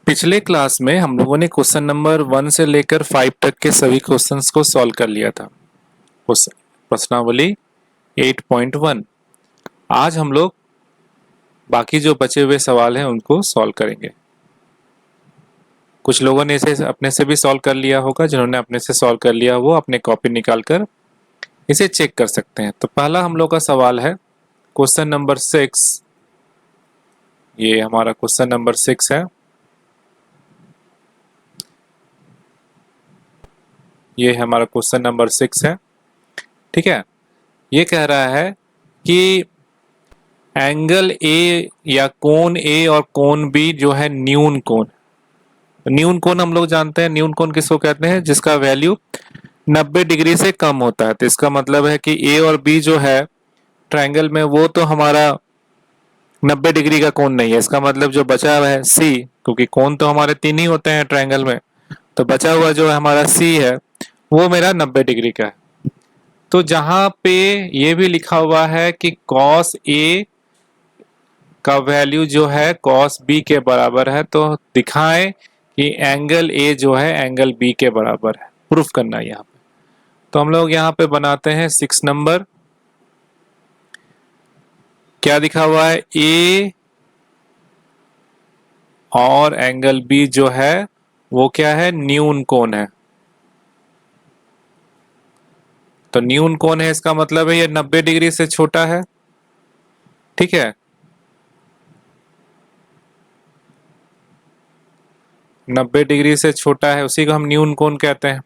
पिछले क्लास में हम लोगों ने क्वेश्चन नंबर 1 से लेकर 5 तक के सभी क्वेश्चंस को सॉल्व कर लिया था। प्रश्नावली 8.1। आज हम लोग बाकी जो बचे हुए सवाल हैं उनको सॉल्व करेंगे। कुछ लोगों ने इसे अपने से भी सॉल्व कर लिया होगा। जिन्होंने अपने से सॉल्व कर लिया वो अपने कॉपी निकाल कर इसे चेक कर सकते हैं। तो पहला हम लोग का सवाल है क्वेश्चन नंबर 6। ये हमारा क्वेश्चन नंबर 6 है। ये हमारा क्वेश्चन नंबर 6 है। ठीक है, ये कह रहा है कि एंगल ए या कोण ए और कोण बी जो है न्यून कोण। न्यून कोण हम लोग जानते हैं, न्यून कोण किसको कहते हैं? जिसका वैल्यू 90 डिग्री से कम होता है। तो इसका मतलब है कि ए और बी जो है ट्रायंगल में वो तो हमारा 90 डिग्री का कोण नहीं है। इसका मतलब जो बचा हुआ है सी, क्योंकि कोण तो हमारे 3 ही होते हैं ट्रायंगल में, तो बचा हुआ जो है हमारा सी है वो मेरा 90 डिग्री का है। तो जहां पे ये भी लिखा हुआ है कि cos A का वैल्यू जो है cos B के बराबर है, तो दिखाएं कि एंगल A जो है एंगल B के बराबर है। प्रूफ करना है यहाँ पे। तो हम लोग यहाँ पे बनाते हैं 6 नंबर। क्या दिखा हुआ है? A और एंगल B जो है वो क्या है? न्यून कोण है। तो न्यून कोण है, इसका मतलब है ये 90 डिग्री से छोटा है। ठीक है, 90 डिग्री से छोटा है, उसी को हम न्यून कोण कहते हैं।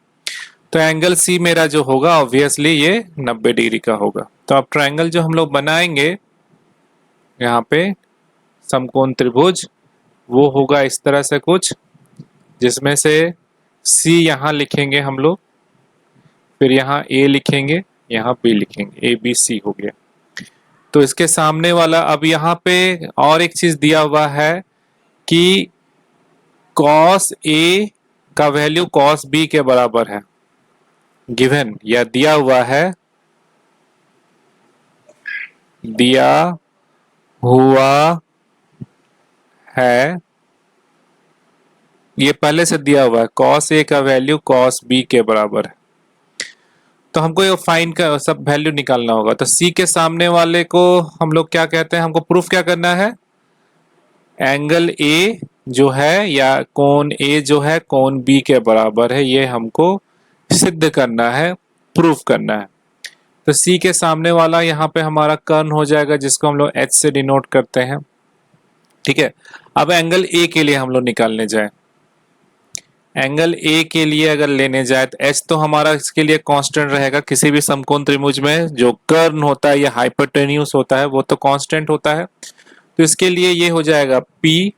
तो एंगल सी मेरा जो होगा ऑब्वियसली ये 90 डिग्री का होगा। तो अब ट्रायंगल जो हम लोग बनाएंगे यहाँ पे समकोण त्रिभुज, वो होगा इस तरह से कुछ, जिसमें से सी यहाँ लिखेंगे हम लोग, फिर यहाँ ए लिखेंगे, यहाँ बी लिखेंगे, ए बी सी हो गया। तो इसके सामने वाला, अब यहाँ पे और एक चीज दिया हुआ है कि cos A का वैल्यू cos B के बराबर है। गिवन या दिया हुआ है, दिया हुआ है, ये पहले से दिया हुआ है cos A का वैल्यू cos B के बराबर है। तो हमको ये फाइंड का सब वैल्यू निकालना होगा। तो C के सामने वाले को हम लोग क्या कहते हैं? हमको प्रूफ क्या करना है? एंगल A जो है या कोण A जो है कोण B के बराबर है, ये हमको सिद्ध करना है, प्रूफ करना है। तो C के सामने वाला यहाँ पे हमारा कर्ण हो जाएगा, जिसको हम लोग H से डिनोट करते हैं। ठीक है, अब एंगल A के लिए हम लोग निकालने जाए, एंगल A के लिए अगर लेने जाए तो H तो हमारा इसके लिए कांस्टेंट रहेगा। किसी भी समकोण त्रिभुज में जो कर्ण होता है या हाइपोटेन्यूस होता है वो तो कांस्टेंट होता है। तो इसके लिए ये हो जाएगा P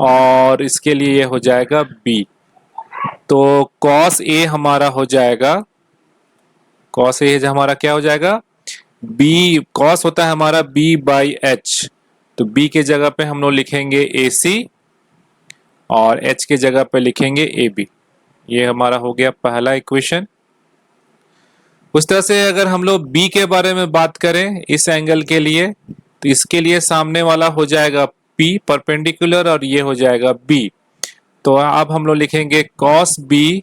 और इसके लिए ये हो जाएगा B। तो cos A हमारा हो जाएगा, cos A हमारा क्या हो जाएगा? B, cos होता है हमारा B बाई H, तो B के जगह पे हम लोग लिखेंगे AC और H के जगह पे लिखेंगे AB। ये हमारा हो गया पहला इक्वेशन। उस तरह से अगर हम लोग B के बारे में बात करें इस एंगल के लिए, तो इसके लिए सामने वाला हो जाएगा P परपेंडिकुलर और ये हो जाएगा B। तो अब हम लोग लिखेंगे cos B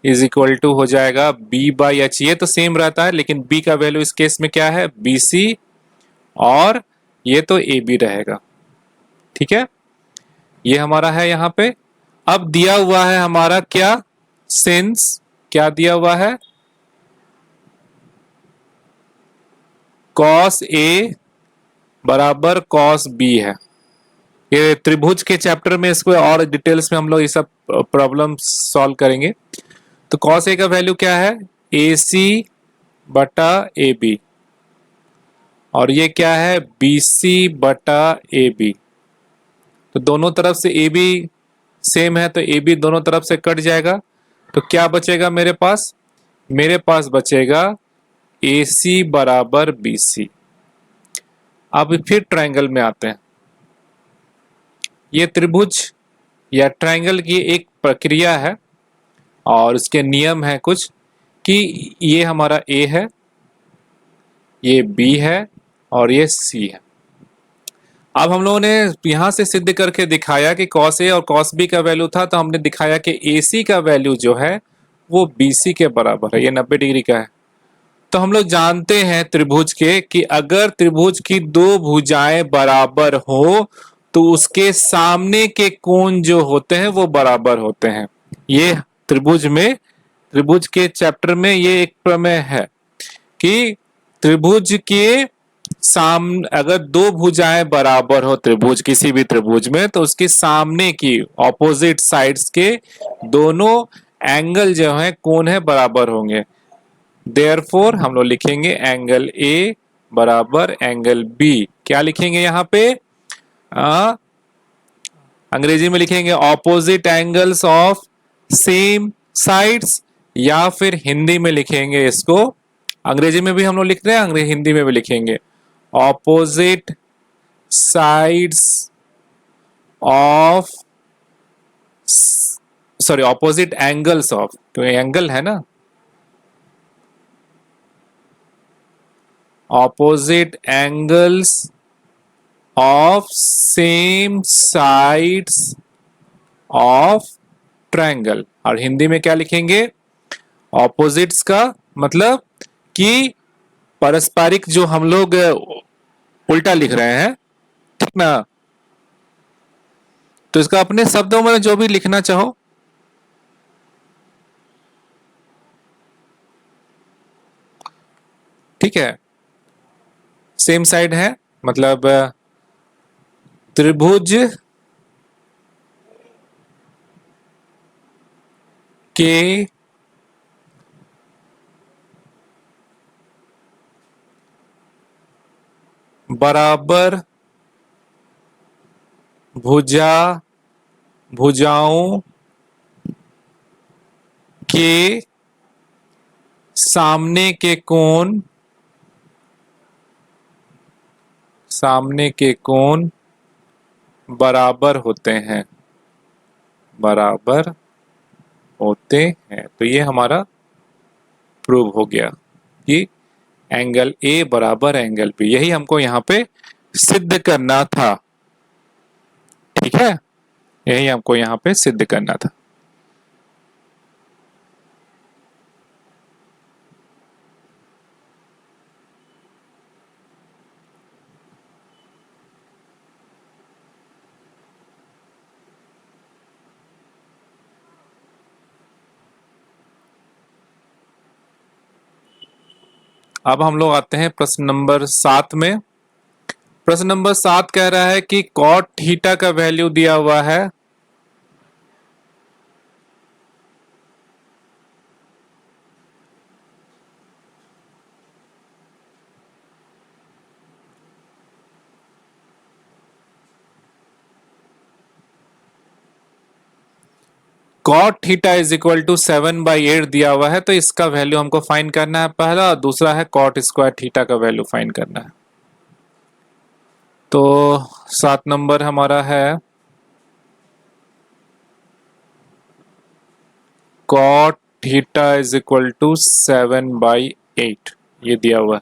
is equal to हो जाएगा B बाई H। ये तो सेम रहता है, लेकिन B का वैल्यू इस केस में क्या है? BC और ये तो AB रहेगा। ठीक है, ये हमारा है यहाँ पे। अब दिया हुआ है हमारा क्या? सिंस क्या दिया हुआ है? cos A बराबर cos B है। ये त्रिभुज के चैप्टर में इसको और डिटेल्स में हम लोग ये सब प्रॉब्लम सॉल्व करेंगे। तो cos A का वैल्यू क्या है? AC बटा AB और ये क्या है? BC बटा AB। तो दोनों तरफ से AB सेम है, तो AB दोनों तरफ से कट जाएगा। तो क्या बचेगा मेरे पास? मेरे पास बचेगा AC बराबर BC। अब फिर ट्रायंगल में आते हैं। ये त्रिभुज या ट्रायंगल की एक प्रक्रिया है और उसके नियम है कुछ, कि ये हमारा A है, ये B है और ये C है। अब हम लोगों ने यहां से सिद्ध करके दिखाया कि cos A और cos B का वैल्यू था, तो हमने दिखाया कि AC का वैल्यू जो है वो BC के बराबर है, ये 90 डिग्री का है। तो हम लोग जानते हैं त्रिभुज के कि अगर त्रिभुज की दो भुजाएं बराबर हो तो उसके सामने के कोण जो होते हैं वो बराबर होते हैं। ये त्रिभुज के चैप्टर में ये एक प्रमेय है कि त्रिभुज के अगर दो भुजाएं बराबर हो त्रिभुज, किसी भी त्रिभुज में, तो उसके सामने की ऑपोजिट साइड्स के दोनों एंगल जो है कोण है बराबर होंगे। देयरफॉर हम लोग लिखेंगे एंगल ए बराबर एंगल बी। क्या लिखेंगे यहाँ पे? अंग्रेजी में लिखेंगे opposite angles of same sides, या फिर हिंदी में लिखेंगे इसको, अंग्रेजी में भी हम लोग लिख रहे हैं, हिंदी में भी लिखेंगे opposite sides of, sorry opposite angles of, तो एंगल है ना, opposite angles of same sides of triangle. और हिंदी में क्या लिखेंगे? ऑपोजिट्स का मतलब कि पारस्परिक, जो हम लोग उल्टा लिख रहे हैं, ठीक ना, तो इसका अपने शब्दों में जो भी लिखना चाहो। ठीक है, सेम साइड है मतलब त्रिभुज के बराबर भुजाओं के सामने के कोण बराबर होते हैं, तो ये हमारा प्रूव हो गया कि एंगल ए बराबर एंगल बी। यही हमको यहाँ पे सिद्ध करना था। ठीक है, यही हमको यहाँ पे सिद्ध करना था। अब हम लोग आते हैं प्रश्न नंबर 7 में। प्रश्न नंबर 7 कह रहा है कि कॉट थीटा का वैल्यू दिया हुआ है cot theta is equal to 7/8 दिया हुआ है, तो इसका वैल्यू हमको फाइंड करना है पहला, और दूसरा है कॉट स्क्वायर थीटा का वैल्यू फाइंड करना है। तो 7 नंबर हमारा है cot theta is equal to 7/8, ये दिया हुआ है।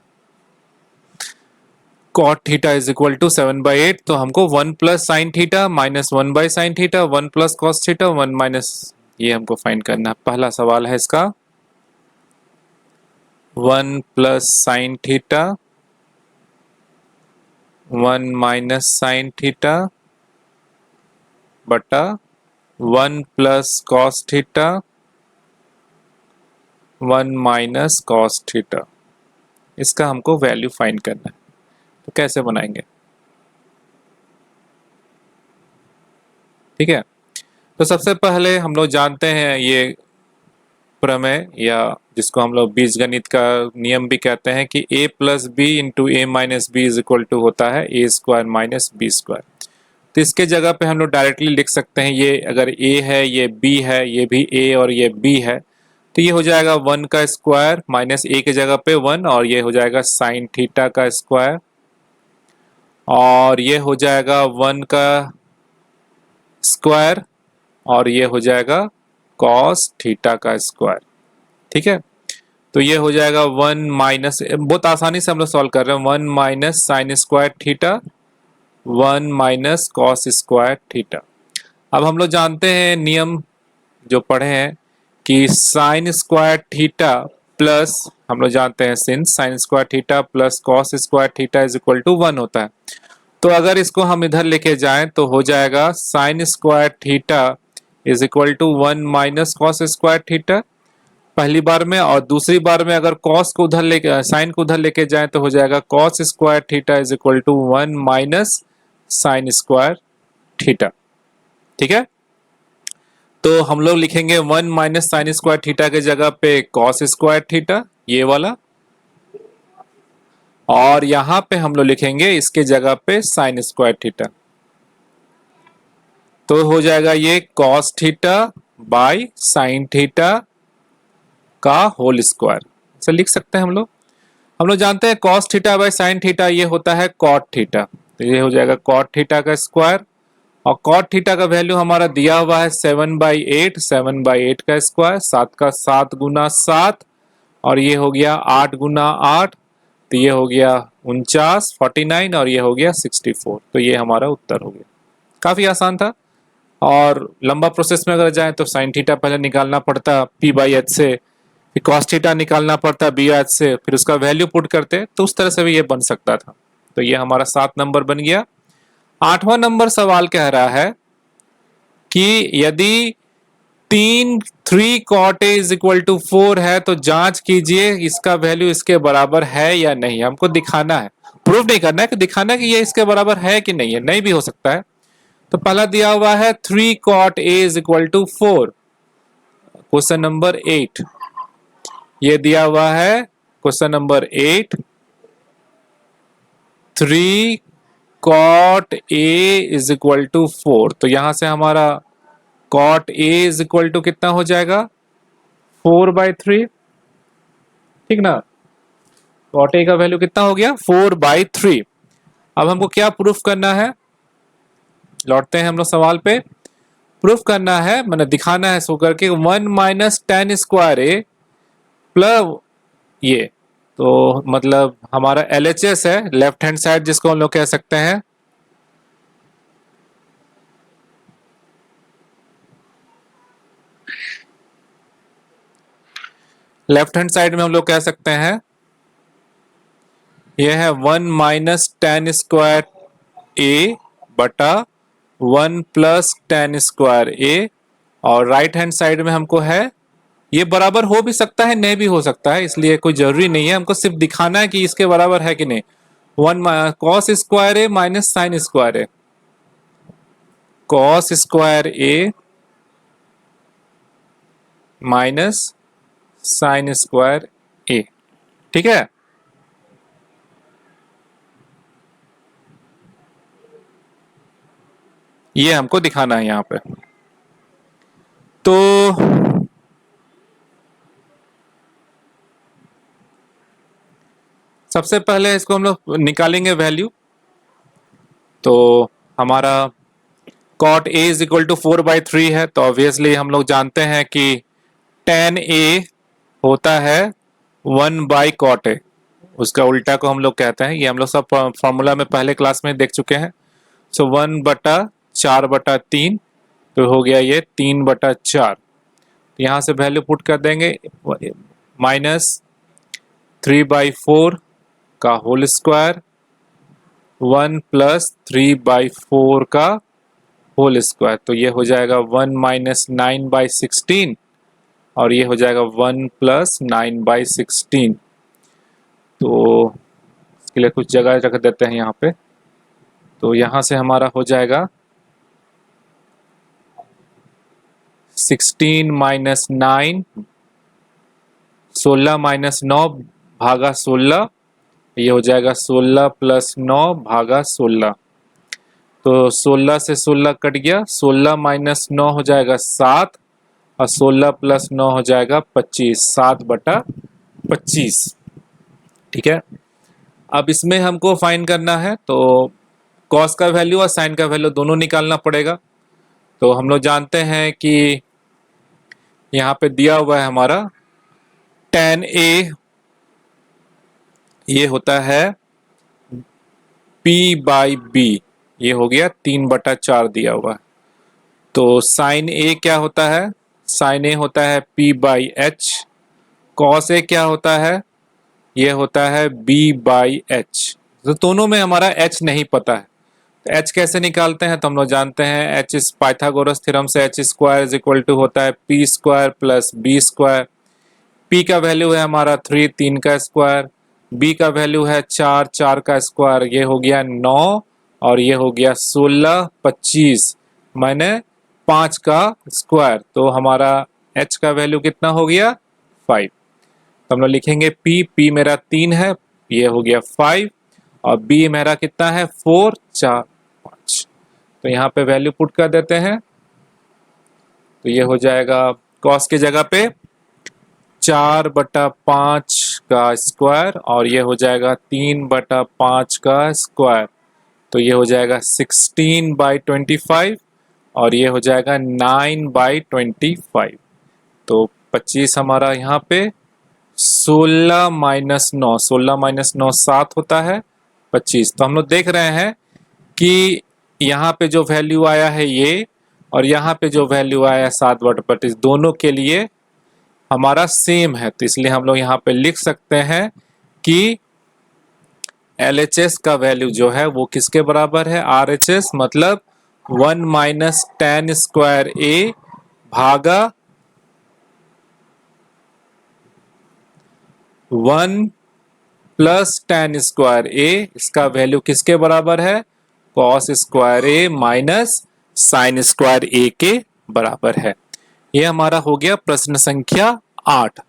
Cot theta is equal to 7/8, तो हमको 1 प्लस साइन थीटा माइनस 1/साइन theta 1 plus cos theta 1 minus, ये हमको फाइंड करना है। पहला सवाल है इसका 1 plus sine theta 1 minus sine theta बटा 1 plus cos theta 1 minus cos theta, इसका हमको वैल्यू फाइंड करना है। तो कैसे बनाएंगे? ठीक है, तो सबसे पहले हम लोग जानते हैं ये प्रमेय, या जिसको हम लोग बीजगणित का नियम भी कहते हैं कि a plus B into A minus B is equal to होता है a square minus B square. तो इसके जगह पे हम लोग डायरेक्टली लिख सकते हैं, ये अगर a है, ये b है, ये भी a और ये b है, तो ये हो जाएगा 1 का स्क्वायर माइनस a की जगह पे 1, और ये हो जाएगा साइन थीटा का स्क्वायर, और ये हो जाएगा 1 का स्क्वायर, और ये हो जाएगा कॉस थीटा का स्क्वायर। ठीक है, तो ये हो जाएगा 1 माइनस, बहुत आसानी से हम लोग सॉल्व कर रहे हैं, 1 minus sine square theta 1 minus cos square theta. अब हम लोग जानते हैं नियम जो पढ़े हैं कि साइन स्क्वायर थीटा प्लस, हम लोग जानते हैं since sine square theta plus cos square theta is equal to 1 होता है। तो अगर इसको हम इधर लेके जाएं तो हो जाएगा sine square theta is equal to 1 minus cos square theta पहली बार में, और दूसरी बार में अगर कॉस को उधर लेके साइन को उधर लेके जाएं तो हो जाएगा cos square theta is equal to 1 minus sine square theta. ठीक है, तो हम लोग लिखेंगे 1 माइनस साइन स्क्वायर थीटा के जगह पे कॉस स्क्वायर थीटा ये वाला, और यहां पे हम लोग लिखेंगे इसके जगह पे साइन स्क्वायर थीटा। तो हो जाएगा ये cos theta by sine theta का होल स्क्वायर, ऐसा लिख सकते हैं हम लोग। हम लोग जानते हैं cos theta by sine theta ये होता है कॉट थीटा, तो ये हो जाएगा कॉट थीटा का स्क्वायर, और कॉट थीटा का वैल्यू हमारा दिया हुआ है 7/8, 7/8 का स्क्वायर, 7 का 7 गुना 7, और ये हो गया 8 गुना 8, तो ये हो गया 49, 49, और ये हो गया 64। तो ये हमारा उत्तर हो गया। काफी आसान था, और लंबा प्रोसेस में अगर जाए तो साइन थीटा पहले निकालना पड़ता p/h से, फिर कॉस थीटा निकालना पड़ता b/h से, फिर उसका वैल्यू पुट करते, तो उस तरह से भी ये बन सकता था। तो ये हमारा 7 नंबर बन गया। 8वां नंबर सवाल कह रहा है कि यदि 3 cot a is equal to 4 है तो जांच कीजिए इसका वैल्यू इसके बराबर है या नहीं। हमको दिखाना है, प्रूफ नहीं करना है, कि दिखाना है कि ये इसके बराबर है कि नहीं है, नहीं भी हो सकता है। तो पहला दिया हुआ है 3 cot a is equal to 4, question number 8। ये दिया हुआ है question number 8, 3 cot a is equal to 4। तो यहां से हमारा cot a is equal to कितना हो जाएगा 4/3, ठीक ना। cot a का वैल्यू कितना हो गया 4/3। अब हमको क्या प्रूफ करना है, लौटते हैं हम लोग सवाल पे। प्रूफ करना है, मैंने दिखाना है सो करके 1 माइनस टेन स्क्वायर ए प्लस ये, तो मतलब हमारा LHS है, लेफ्ट हैंड साइड जिसको हम लोग कह सकते हैं। लेफ्ट हैंड साइड में हम लोग कह सकते हैं यह है 1 माइनस टेन स्क्वायर ए बटा 1 प्लस टेन स्क्वायर ए, और राइट हैंड साइड में हमको है, ये बराबर हो भी सकता है नहीं भी हो सकता है, इसलिए कोई जरूरी नहीं है, हमको सिर्फ दिखाना है कि इसके बराबर है कि नहीं। 1 कॉस स्क्वायर ए माइनस साइन स्क्वायर ए, कॉस स्क्वायर ए माइनस साइन स्क्वायर ए, ठीक है। ये हमको दिखाना है यहां पे। तो सबसे पहले इसको हम लोग निकालेंगे वैल्यू। तो हमारा cot a is equal to 4/3 है, तो ऑब्वियसली हम लोग जानते हैं कि tan a होता है 1/cot a, उसका उल्टा को हम लोग कहते हैं, ये हम लोग सब फॉर्मूला में पहले क्लास में देख चुके हैं। सो 1/4/3, तो हो गया ये 3/4। यहाँ से वैल्यू पुट कर देंगे, माइनस 3/4 का होल स्क्वायर, 1 प्लस 3/4 का होल स्क्वायर, तो ये हो जाएगा 1 माइनस 9/16, और ये हो जाएगा 1 प्लस 9/16। तो इसके लिए कुछ जगह रख देते हैं यहाँ पे, तो यहाँ से हमारा हो जाएगा 16 माइनस 9, 16 माइनस 9 भागा 16, ये हो जाएगा 16 प्लस 9 भागा 16। तो 16 से 16 कट गया, 16 माइनस 9 हो जाएगा 7, और 16 प्लस 9 हो जाएगा 25, 7/25, ठीक है। अब इसमें हमको फाइंड करना है, तो कॉस का वैल्यू और साइन का वैल्यू दोनों निकालना पड़ेगा। तो हम लोग जानते हैं कि यहाँ पे दिया हुआ है हमारा tan a, ये होता है p/b, ये हो गया 3/4 दिया हुआ है। तो साइन ए क्या होता है? साइन ए होता है P/H। कॉस ए क्या होता है? ये होता है B/H। तो दोनों में हमारा H नहीं पता है, तो H कैसे निकालते हैं? तो हम लोग जानते हैं H इस पाइथागोरस थ्योरम से H² इज इक्वल टू होता है P² प्लस B²। P का वैल्यू है हमारा 3, 3 का स्क्वायर। B का वैल्यू है 4, 4 का स्क्वायर। ये हो गया 9 और ये हो गया 16, 25 मैंने 5 का स्क्वायर। तो हमारा H का वैल्यू कितना हो गया? 5। तो हम लोग लिखेंगे P मेरा 3 है, ये हो गया 5, और B मेरा कितना है? 4, 4, 5। तो यहाँ पे वैल्यू पुट कर देते हैं, तो ये हो जाएगा कॉस की जगह पे 4/5 का स्क्वायर, और ये हो जाएगा 3/5 का स्क्वायर। तो ये हो जाएगा 16/25, और ये हो जाएगा 9/25। तो 25 हमारा यहाँ पे 16 माइनस 9, 16 माइनस 9 7 होता है 25। तो हम लोग देख रहे हैं कि यहाँ पे जो वैल्यू आया है ये, और यहाँ पे जो वैल्यू आया है 7/25, दोनों के लिए हमारा सेम है। तो इसलिए हम लोग यहाँ पे लिख सकते हैं कि LHS का वैल्यू जो है वो किसके बराबर है? RHS मतलब 1 माइनस tan स्क्वायर A भागा 1 प्लस tan स्क्वायर A। इसका वैल्यू किसके बराबर है? cos square A minus sine square A के बराबर है। ये हमारा हो गया प्रश्न संख्या 8।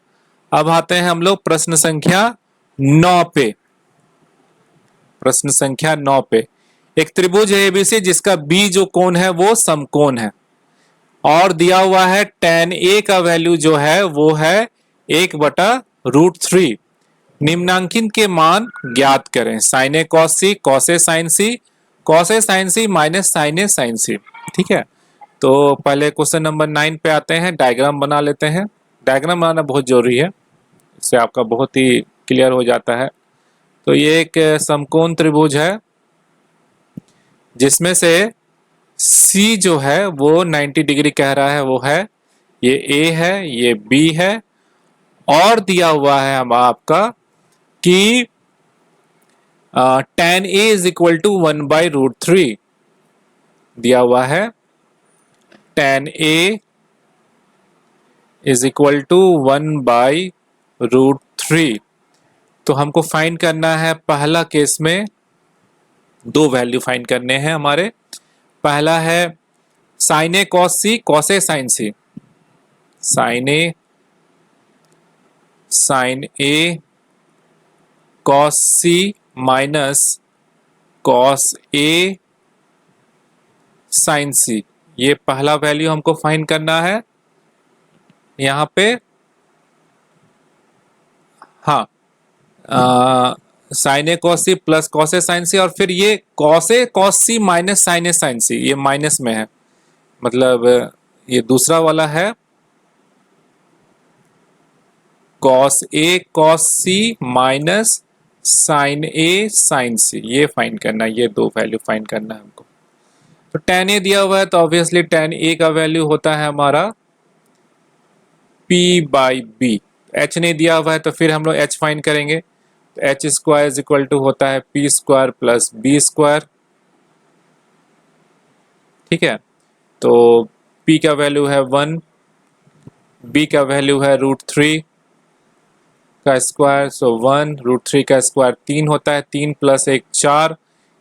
अब आते हैं हम लोग प्रश्न संख्या 9 पे। प्रश्न संख्या 9 पे एक त्रिभुज है ABC जिसका B जो कोण है वो समकोण है, और दिया हुआ है tan A का वैल्यू जो है वो है 1/√3। निम्नांकित के मान ज्ञात करें। Sign A cos C, cos A sign C, cos A sign C minus sign A sign सी। ठीक है, तो पहले क्वेश्चन नंबर 9 पे आते हैं, डायग्राम बना लेते हैं। डायग्राम बनाना बहुत जरूरी है, इससे आपका बहुत ही क्लियर हो जाता है। तो ये एक समकोण त्रिभुज है जिसमें से C जो है वो 90 डिग्री कह रहा है, वो है ये A है, ये B है, और दिया हुआ है हम आपका कि tan A is equal to 1/√3 दिया हुआ है। tan A is equal to 1/√3। तो हमको फाइंड करना है, पहला केस में दो वैल्यू फाइंड करने हैं हमारे। पहला है sign A cos C, cos A sign C. Sign A cos C minus cos A sign सी, ये पहला वैल्यू हमको फाइंड करना है यहाँ पे। हाँ, sign A cos C plus cos A sign सी, और फिर ये cos A cos C minus sign A sign सी, ये माइनस में है, मतलब ये दूसरा वाला है cos A cos C minus sign A sign सी, ये फाइंड करना है, ये दो वैल्यू फाइंड करना है हमको। तो tan ए दिया हुआ है तो ऑब्वियसली tan ए का वैल्यू होता है हमारा P/B। H नहीं दिया हुआ है तो फिर हम लोग H फाइंड करेंगे, तो H² इज इक्वल टू होता है P² प्लस B²। ठीक है, तो P का वैल्यू है 1, B का वैल्यू है √3 का स्क्वायर, सो 1 √3 का स्क्वायर 3 होता है, 3 प्लस 1 4।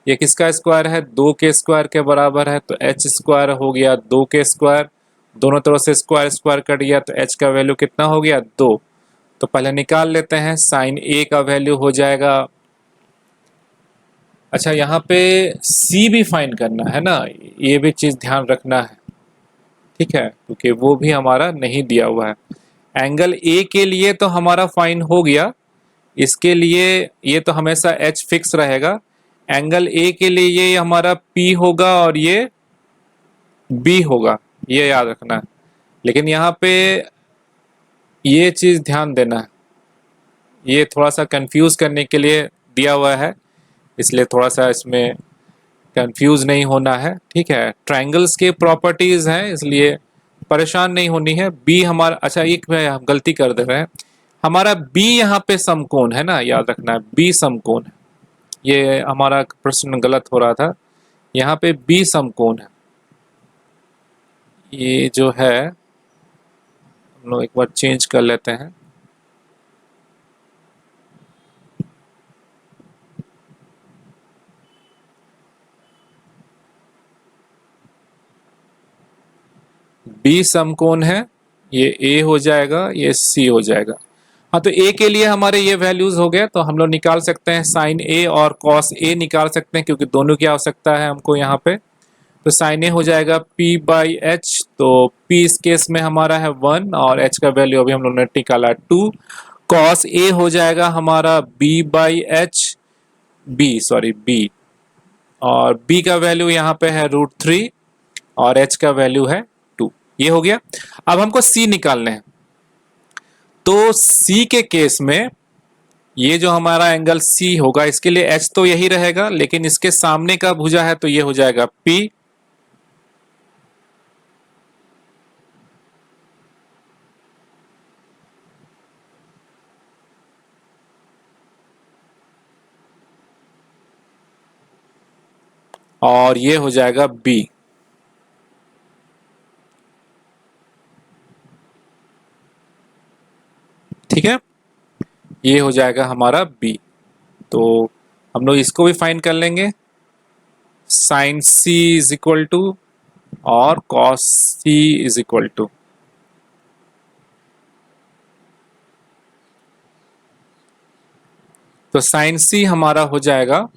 ये किसका स्क्वायर है? 2 के स्क्वायर के बराबर है, तो H² हो गया 2 के स्क्वायर। दोनों तरफ से स्क्वायर स्क्वायर कट गया, तो H का वैल्यू कितना हो गया? 2। तो पहले निकाल लेते हैं, साइन A का वैल्यू हो जाएगा, अच्छा यहाँ पे C भी फाइंड करना है ना, ये भी चीज़ ध्यान रखना है। ठीक है, क्योंकि वो भी हमारा नहीं दिया हुआ है। एंगल A के लिए तो हमारा फाइन हो गया, इसके लिए ये तो हमेशा H फिक्स रहेगा। एंगल A के लिए ये हमारा P होगा और ये B होगा, ये याद रखना है। लेकिन यहाँ पे ये चीज़ ध्यान देना है, ये थोड़ा सा कंफ्यूज करने के लिए दिया हुआ है, इसलिए थोड़ा सा इसमें कंफ्यूज नहीं होना है, ठीक है। ट्रायंगल्स के प्रॉपर्टीज हैं, इसलिए परेशान नहीं होनी है। बी हमारा, अच्छा एक हम गलती कर दे रहे हैं, हमारा बी यहाँ पे समकोण है ना, याद रखना है बी समकोण है। ये हमारा प्रश्न गलत हो रहा था, यहाँ पे बी समकोण है। ये जो है हम लोग एक बार चेंज कर लेते हैं। बी समकोण है, ये ए हो जाएगा, ये सी हो जाएगा। हाँ, तो ए के लिए हमारे ये वैल्यूज हो गए, तो हम लोग निकाल सकते हैं साइन ए और कॉस ए निकाल सकते हैं, क्योंकि दोनों की आवश्यकता है हमको यहाँ पे। तो साइन ए हो जाएगा p बाई एच, तो p इस केस में हमारा है 1 और h का वैल्यू अभी हम लोग ने निकाला 2। कॉस ए हो जाएगा हमारा b बाई एच, b और b का वैल्यू यहाँ पे है √3 और h का वैल्यू है 2। ये हो गया। अब हमको c निकालने हैं, तो c के केस में ये जो हमारा एंगल c होगा, इसके लिए h तो यही रहेगा, लेकिन इसके सामने का भुजा है तो ये हो जाएगा p, और ये हो जाएगा b। ठीक है, ये हो जाएगा हमारा b। तो हम लोग इसको भी फाइंड कर लेंगे, sine c is equal to और cos c is equal to, तो साइन c हमारा हो जाएगा,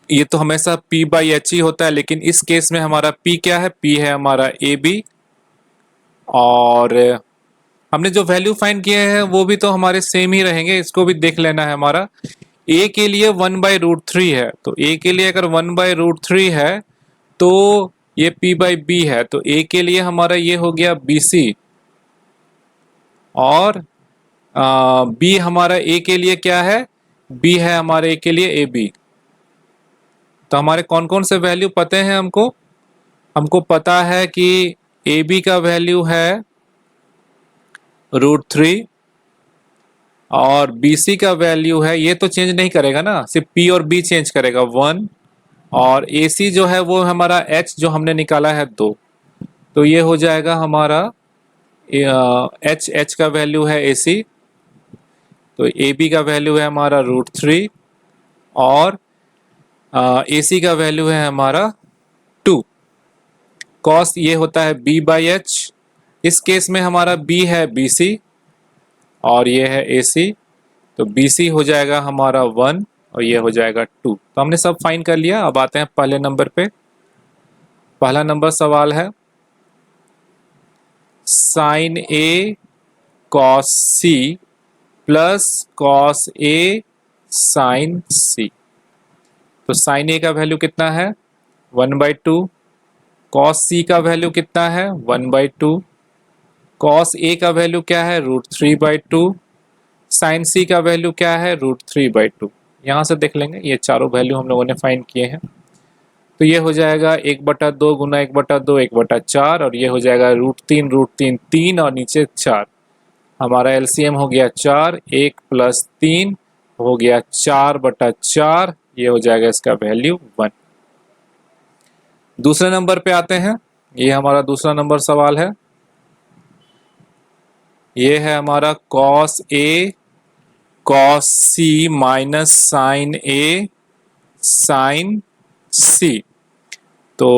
ये तो हमेशा p बाई एच ही होता है, लेकिन इस केस में हमारा p क्या है, p है हमारा ए बी, और हमने जो वैल्यू फाइंड किए हैं वो भी तो हमारे सेम ही रहेंगे, इसको भी देख लेना है। हमारा a के लिए 1/√3 है, तो a के लिए अगर 1/√3 है तो ये p बाई बी है, तो a के लिए हमारा ये हो गया BC, और b हमारा a के लिए क्या है, b है हमारे a के लिए AB। तो हमारे कौन कौन से वैल्यू पते हैं हमको, हमको पता है कि AB का वैल्यू है √3 और BC का वैल्यू है, ये तो चेंज नहीं करेगा ना, सिर्फ P और B चेंज करेगा 1, और AC जो है वो हमारा H जो हमने निकाला है 2, तो ये हो जाएगा हमारा H का वैल्यू है AC, तो AB का वैल्यू है हमारा √3 और AC का वैल्यू है हमारा 2। कॉस ये होता है b बाई एच, इस केस में हमारा b है BC और ये है AC, तो BC हो जाएगा हमारा 1 और ये हो जाएगा 2। तो हमने सब फाइंड कर लिया। अब आते हैं पहले नंबर पे। पहला नंबर सवाल है sine A cos C plus cos A sine C। तो साइन A का वैल्यू कितना है 1/2, कॉस C का वैल्यू कितना है 1/2, कॉस A का वैल्यू क्या है √3/2, साइन C का वैल्यू क्या है √3/2। यहाँ से देख लेंगे, ये चारों वैल्यू हम लोगों ने फाइंड किए हैं। तो ये हो जाएगा 1/2 गुना 1/2 1/4, और ये हो जाएगा √3 3 और नीचे 4। हमारा एलसीएम हो गया 4, 1 + 3 हो गया 4/4, ये हो जाएगा इसका वैल्यू 1। दूसरे नंबर पे आते हैं, ये हमारा दूसरा नंबर सवाल है। ये है हमारा cos A cos C minus sine A sine C। तो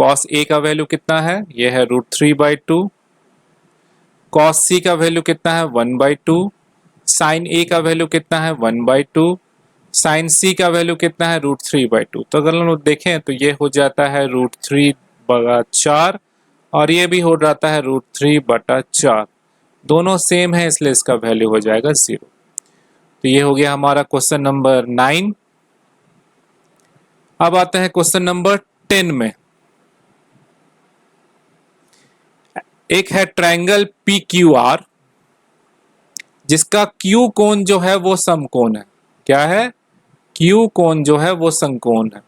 cos A का वैल्यू कितना है, ये है √3/2, cos C का वैल्यू कितना है 1/2, साइन A का वैल्यू कितना है 1/2, साइन C का वैल्यू कितना है √3/2। तो अगर हम लोग देखें तो ये हो जाता है √3/4 और ये भी हो जाता है √3/4, दोनों सेम है, इसलिए इसका वैल्यू हो जाएगा 0। तो ये हो गया हमारा क्वेश्चन नंबर 9। अब आते हैं क्वेश्चन नंबर 10 में। एक है ट्रायंगल PQR जिसका Q कोण जो है वो समकोण है। क्या है, क्यू कोण जो है वो समकोण है।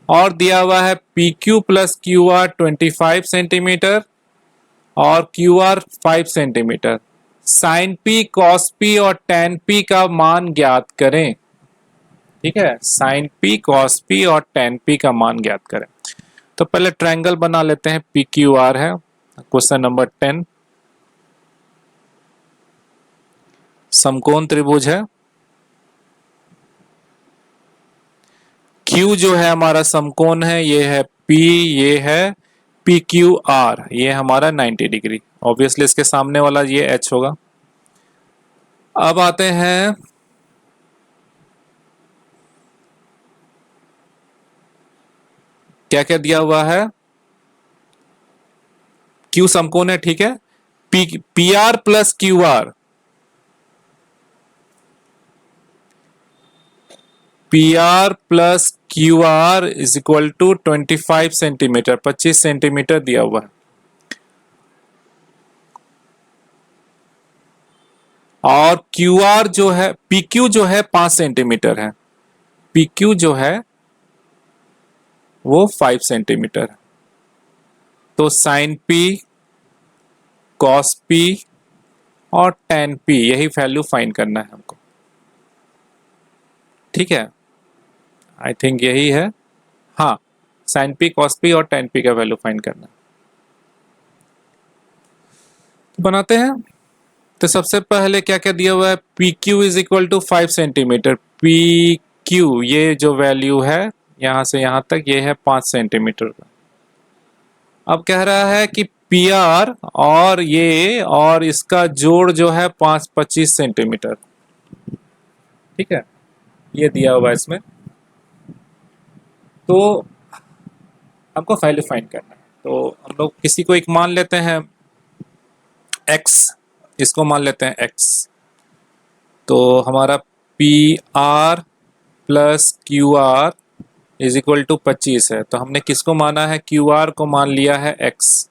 और दिया हुआ है P Q plus Q R 25 centimetre और Q R 5 centimetre. Sine P, cos P और टेन पी का मान ज्ञात करें। ठीक है, साइन पी, कॉस पी और टेन पी का मान ज्ञात करें। तो पहले ट्रायंगल बना लेते हैं। पी क्यू आर है, क्वेश्चन नंबर 10। समकोण त्रिभुज है। Q जो है हमारा समकोण है, ये है P, ये है पी क्यू आर, ये हमारा 90 डिग्री। ऑब्वियसली इसके सामने वाला ये H होगा। अब आते हैं क्या क्या दिया हुआ है। Q समकोण है, ठीक है। P R plus Q R, P R plus Q R is equal to 25 centimetre, 25 centimetre दिया हुआ है। और क्यू आर जो है, पी क्यू जो है 5 सेंटीमीटर है, पी क्यू जो है वो 5 सेंटीमीटर है। तो साइन पी, कॉस पी और टेन पी, यही वैल्यू फाइंड करना है हमको। ठीक है, आई थिंक यही है। हाँ, साइन पी, कॉस पी और टेन पी का वैल्यू फाइंड करना है। तो बनाते हैं। तो सबसे पहले क्या क्या दिया हुआ है, P Q is equal to 5 centimetre. P Q ये जो वैल्यू है यहां से यहां तक, ये है 5 सेंटीमीटर का। अब कह रहा है कि पी आर और ये और इसका जोड़ जो है 25 सेंटीमीटर। ठीक है, ये दिया हुआ है इसमें। तो हमको वैल्यू फाइंड करना है। तो हम लोग किसी को एक मान लेते हैं x, इसको मान लेते हैं x। तो हमारा P R plus Q R is equal to 25 है। तो हमने किसको माना है, क्यू आर को मान लिया है x।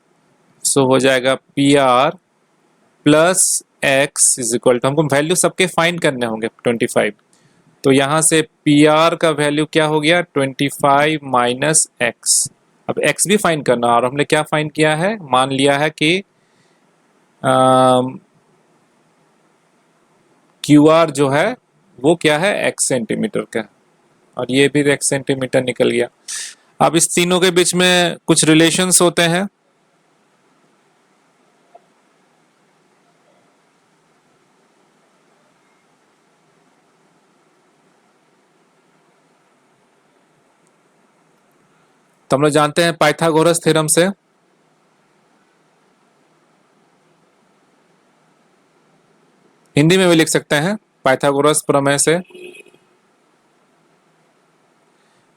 सो हो जाएगा P R plus x is equal to, हमको वैल्यू सबके फाइंड करने होंगे 25। तो यहाँ से पी आर का वैल्यू क्या हो गया, 25 माइनस एक्स। अब x भी फाइंड करना, और हमने क्या फाइंड किया है, मान लिया है कि क्यू आर जो है वो क्या है, x सेंटीमीटर का, और ये भी x सेंटीमीटर निकल गया। अब इस तीनों के बीच में कुछ रिलेशंस होते हैं। तो हम लोग जानते हैं पाइथागोरस थ्योरम से, हिंदी में भी लिख सकते हैं, पाइथागोरस प्रमेय से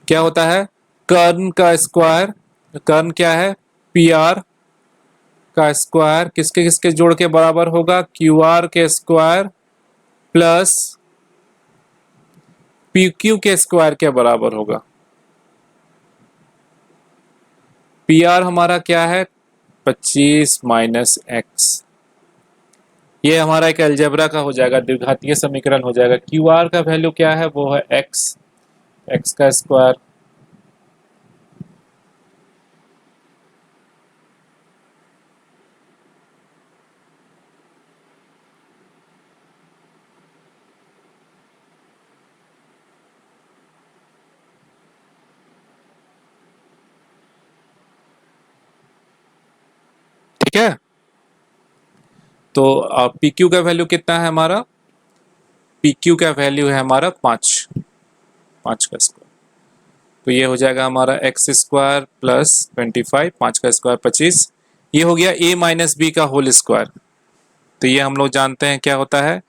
क्या होता है, कर्ण का स्क्वायर, कर्ण क्या है, पी आर का स्क्वायर किसके किसके जोड़ के बराबर होगा, क्यू आर के स्क्वायर प्लस पी क्यू के स्क्वायर के बराबर होगा। पी आर हमारा क्या है, 25 माइनस एक्स। ये हमारा एक अलजेब्रा का हो जाएगा, द्विघातीय समीकरण हो जाएगा। क्यू आर का वैल्यू क्या है, वो है एक्स, एक्स का स्क्वायर ठीक है। तो पी क्यू का वैल्यू कितना है हमारा, पी क्यू का वैल्यू है हमारा 5, 5 का स्क्वायर। तो ये हो जाएगा हमारा एक्स स्क्वायर प्लस 25, 5 का स्क्वायर 25। ये हो गया a माइनस बी का होल स्क्वायर। तो ये हम लोग जानते हैं क्या होता है,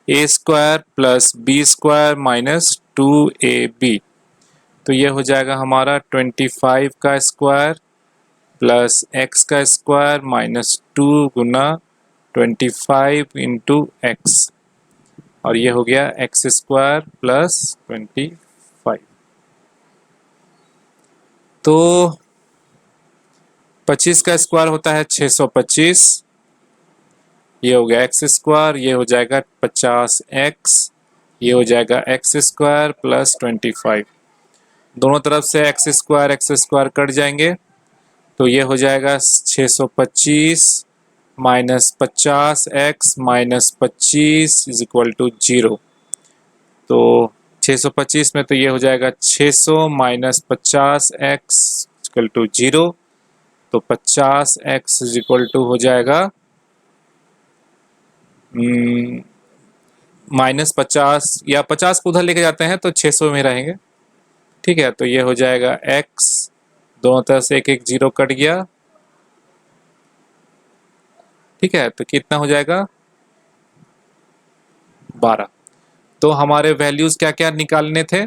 A square plus B square minus 2ab। तो ये हो जाएगा हमारा 25 का स्क्वायर प्लस एक्स का स्क्वायर माइनस 2 गुना 25 इंटू एक्स, और ये हो गया एक्स स्क्वायर प्लस 25। तो 25 का स्क्वायर होता है 625, ये हो गया एक्स स्क्वायर, ये हो जाएगा 50x ये हो जाएगा एक्स स्क्वायर प्लस 25। दोनों तरफ से एक्स स्क्वायर कट जाएंगे, तो ये हो जाएगा 625 minus 50x minus 25 is equal to 0। तो 625 में तो ये हो जाएगा 600 माइनस 50x इक्वल टू 0। तो 50x इज इक्वल टू हो जाएगा माइनस 50, या 50 को उधर लेके जाते हैं तो 600 में रहेंगे। ठीक है, तो ये हो जाएगा x, दोनों तरफ से एक एक जीरो कट गया। ठीक है, तो कितना हो जाएगा 12। तो हमारे वैल्यूज क्या क्या निकालने थे,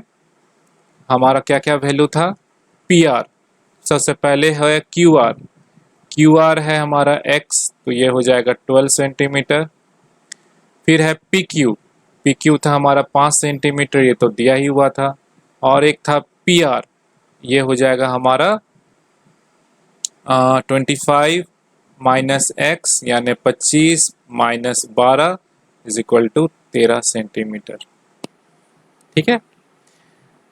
हमारा क्या क्या वैल्यू था, पी आर सबसे पहले है, क्यू आर है हमारा x, तो ये हो जाएगा 12 सेंटीमीटर। फिर है पी क्यू था हमारा 5 सेंटीमीटर, ये तो दिया ही हुआ था। और एक था पी आर, ये हो जाएगा हमारा 25 माइनस एक्स यानी 25 minus 12 is equal to 13 centimetre. ठीक है,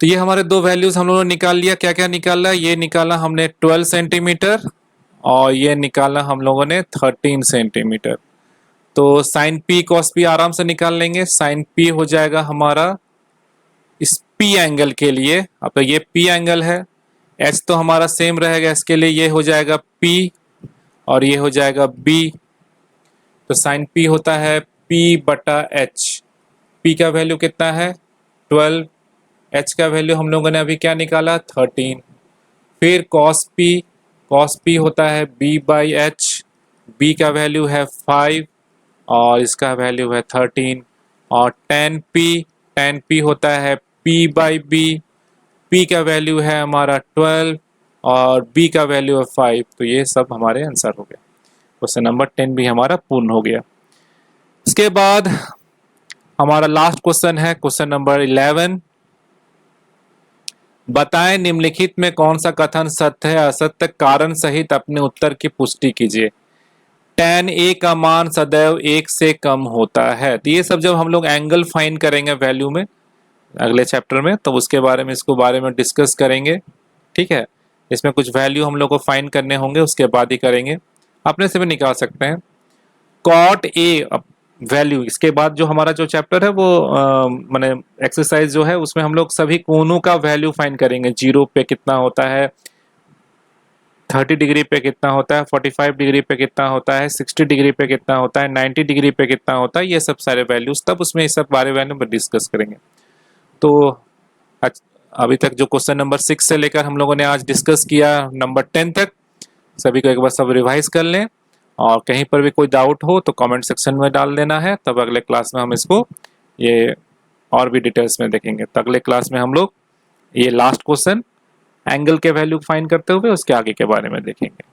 तो ये हमारे दो वैल्यूज हम लोगों ने निकाल लिया। क्या क्या निकाला, ये निकाला हमने 12 सेंटीमीटर और ये निकाला हम लोगों ने 13 सेंटीमीटर। तो साइन पी कॉस पी आराम से निकाल लेंगे। साइन पी हो जाएगा हमारा इस पी एंगल के लिए, अब तो ये पी एंगल है, एच तो हमारा सेम रहेगा, इसके लिए ये हो जाएगा पी और ये हो जाएगा बी। तो साइन पी होता है पी बटा एच। पी का वैल्यू कितना है 12, एच का वैल्यू हम लोगों ने अभी क्या निकाला 13। फिर कॉस पी होता है बी बाई एच, बी का वैल्यू है 5 और इसका वैल्यू है 13। और टेन पी होता है पी बाई बी, पी का वैल्यू है हमारा 12 और बी का वैल्यू है 5। तो ये सब हमारे आंसर हो गया। क्वेश्चन नंबर 10 भी हमारा पूर्ण हो गया। इसके बाद हमारा लास्ट क्वेश्चन है क्वेश्चन नंबर 11। बताएं निम्नलिखित में कौन सा कथन सत्य है असत्य, कारण सहित अपने उत्तर की पुष्टि कीजिए। tan a का मान सदैव 1 से कम होता है। तो ये सब जब हम लोग एंगल फाइंड करेंगे वैल्यू में अगले चैप्टर में, तो उसके बारे में इसको बारे में डिस्कस करेंगे। ठीक है, इसमें कुछ वैल्यू हम लोग को फाइंड करने होंगे, उसके बाद ही करेंगे। अपने से भी निकाल सकते हैं कॉट ए वैल्यू। इसके बाद जो हमारा जो चैप्टर है वो माने एक्सरसाइज जो है उसमें हम लोग सभी कोनों का वैल्यू फाइंड करेंगे। 0 पे कितना होता है, 30 डिग्री पे कितना होता है, 45 डिग्री पे कितना होता है, 60 डिग्री पे कितना होता है, 90 डिग्री पे कितना होता है, ये सब सारे वैल्यूज तब उसमें इस सब बारे में डिस्कस करेंगे। तो अभी तक जो क्वेश्चन नंबर 6 से लेकर हम लोगों ने आज डिस्कस किया नंबर 10 तक, सभी को एक बार सब रिवाइज कर लें। और कहीं पर भी कोई डाउट हो तो कमेंट सेक्शन में डाल देना है, तब अगले क्लास में हम इसको ये और भी डिटेल्स में देखेंगे। तो अगले क्लास में हम लोग ये लास्ट क्वेश्चन एंगल के वैल्यू फाइंड करते हुए उसके आगे के बारे में देखेंगे।